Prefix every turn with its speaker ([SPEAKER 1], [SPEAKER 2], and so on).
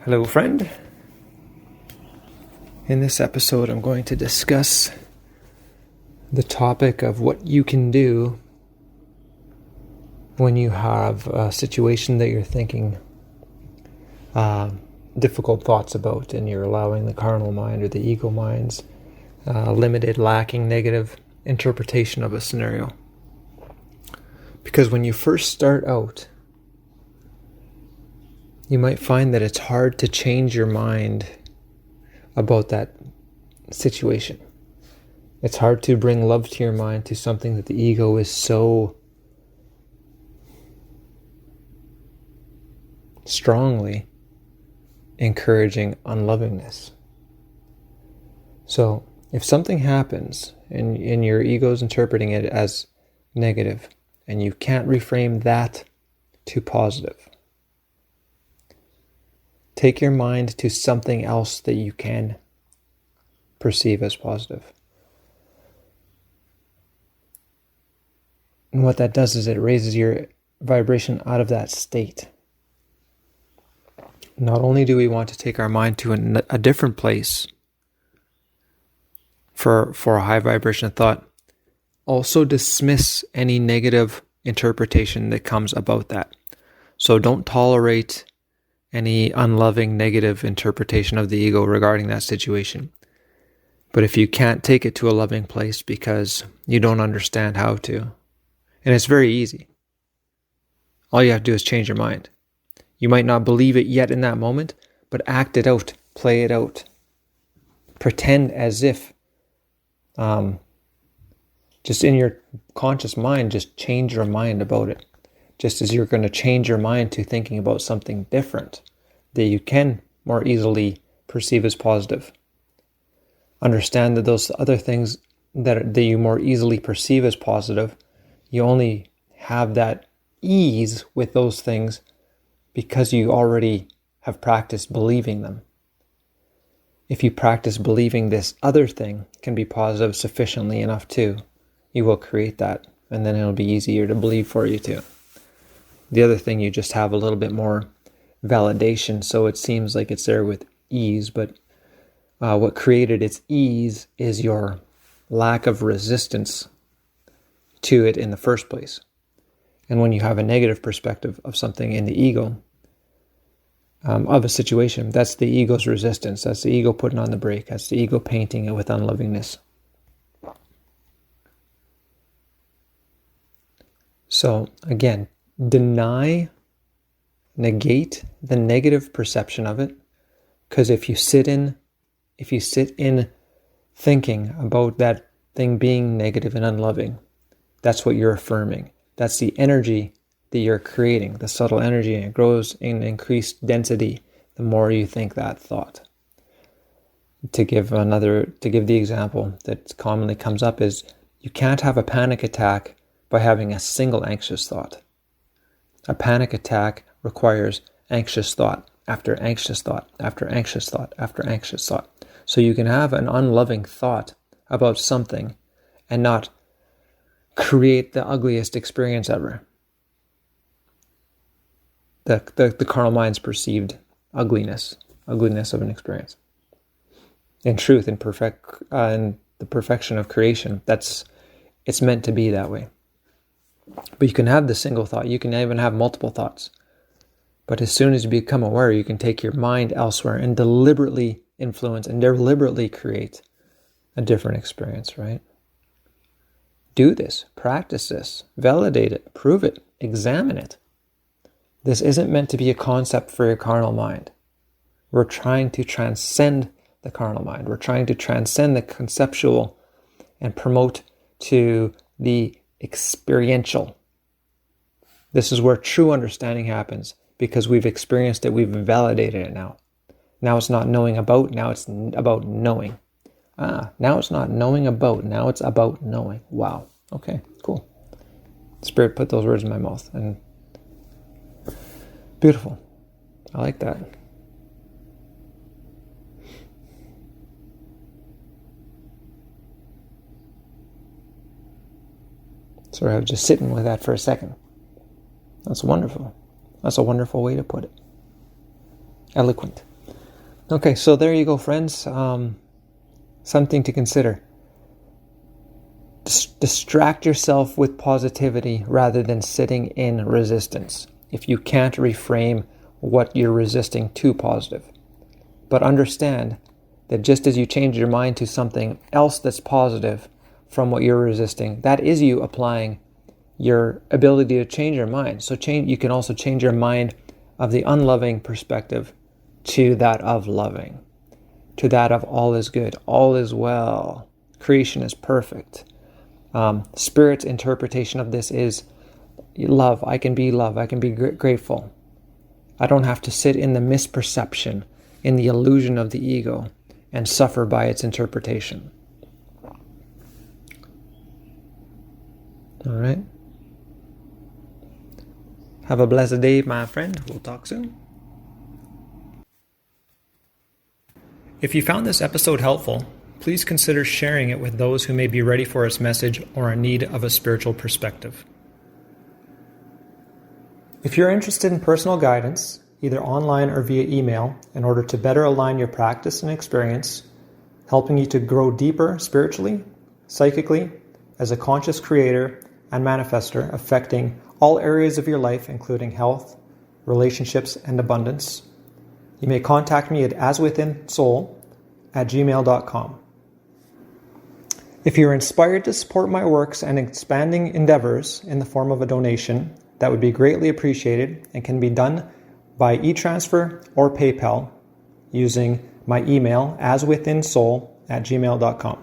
[SPEAKER 1] Hello, friend. In this episode, I'm going to discuss the topic of what you can do when you have a situation that you're thinking difficult thoughts about, and you're allowing the carnal mind or the ego mind's limited, lacking, negative interpretation of a scenario. Because when you first start out, you might find that it's hard to change your mind about that situation. It's hard to bring love to your mind to something that the ego is so strongly encouraging unlovingness. So if something happens and your ego's interpreting it as negative, and you can't reframe that to positive, take your mind to something else that you can perceive as positive. And what that does is it raises your vibration out of that state. Not only do we want to take our mind to a different place for a high vibration of thought, also dismiss any negative interpretation that comes about that. So don't tolerate any unloving negative interpretation of the ego regarding that situation. But if you can't take it to a loving place because you don't understand how to, and it's very easy, all you have to do is change your mind. You might not believe it yet in that moment, but act it out, play it out. Pretend as if, just in your conscious mind, just change your mind about it. Just as you're going to change your mind to thinking about something different that you can more easily perceive as positive. Understand that those other things that you more easily perceive as positive, you only have that ease with those things because you already have practiced believing them. If you practice believing this other thing can be positive sufficiently enough too, you will create that, and then it'll be easier to believe for you too. The other thing, you just have a little bit more validation, so it seems like it's there with ease, but what created its ease is your lack of resistance to it in the first place. And when you have a negative perspective of something in the ego, of a situation, that's the ego's resistance. That's the ego putting on the brake. That's the ego painting it with unlovingness. So again, negate the negative perception of it, because if you sit in thinking about that thing being negative and unloving, that's what you're affirming. That's the energy that you're creating, the subtle energy, and it grows in increased density the more you think that thought. To give the example that commonly comes up is, you can't have a panic attack by having a single anxious thought. A panic attack requires anxious thought after anxious thought after anxious thought after anxious thought. So you can have an unloving thought about something and not create the ugliest experience ever. The carnal mind's perceived ugliness of an experience. In truth, in the perfection of creation, it's meant to be that way. But you can have the single thought. You can even have multiple thoughts. But as soon as you become aware, you can take your mind elsewhere and deliberately influence and deliberately create a different experience, right? Do this, practice this, validate it, prove it, examine it. This isn't meant to be a concept for your carnal mind. We're trying to transcend the carnal mind. We're trying to transcend the conceptual and promote to the experiential. This is where true understanding happens, because we've experienced it, we've validated it now. Now it's not knowing about, now it's about knowing. Now it's not knowing about, now it's about knowing. Wow. Okay, cool. Spirit put those words in my mouth, and beautiful. I like that. Sort of just sitting with that for a second. That's wonderful. That's a wonderful way to put it. Eloquent. Okay, so there you go, friends. Something to consider. Distract yourself with positivity rather than sitting in resistance if you can't reframe what you're resisting to positive. But understand that just as you change your mind to something else that's positive from what you're resisting, that is you applying your ability to change your mind. So you can also change your mind of the unloving perspective to that of loving, to that of all is good, all is well, creation is perfect. Spirit's interpretation of this is love. I can be love. I can be grateful. I don't have to sit in the misperception, in the illusion of the ego, and suffer by its interpretation. All right. Have a blessed day, my friend. We'll talk soon. If you found this episode helpful, please consider sharing it with those who may be ready for its message or in need of a spiritual perspective. If you're interested in personal guidance, either online or via email, in order to better align your practice and experience, helping you to grow deeper spiritually, psychically, as a conscious creator and manifester, affecting all areas of your life, including health, relationships, and abundance, you may contact me at aswithinsoul@gmail.com. If you're inspired to support my works and expanding endeavors in the form of a donation, that would be greatly appreciated and can be done by e-transfer or PayPal using my email aswithinsoul@gmail.com.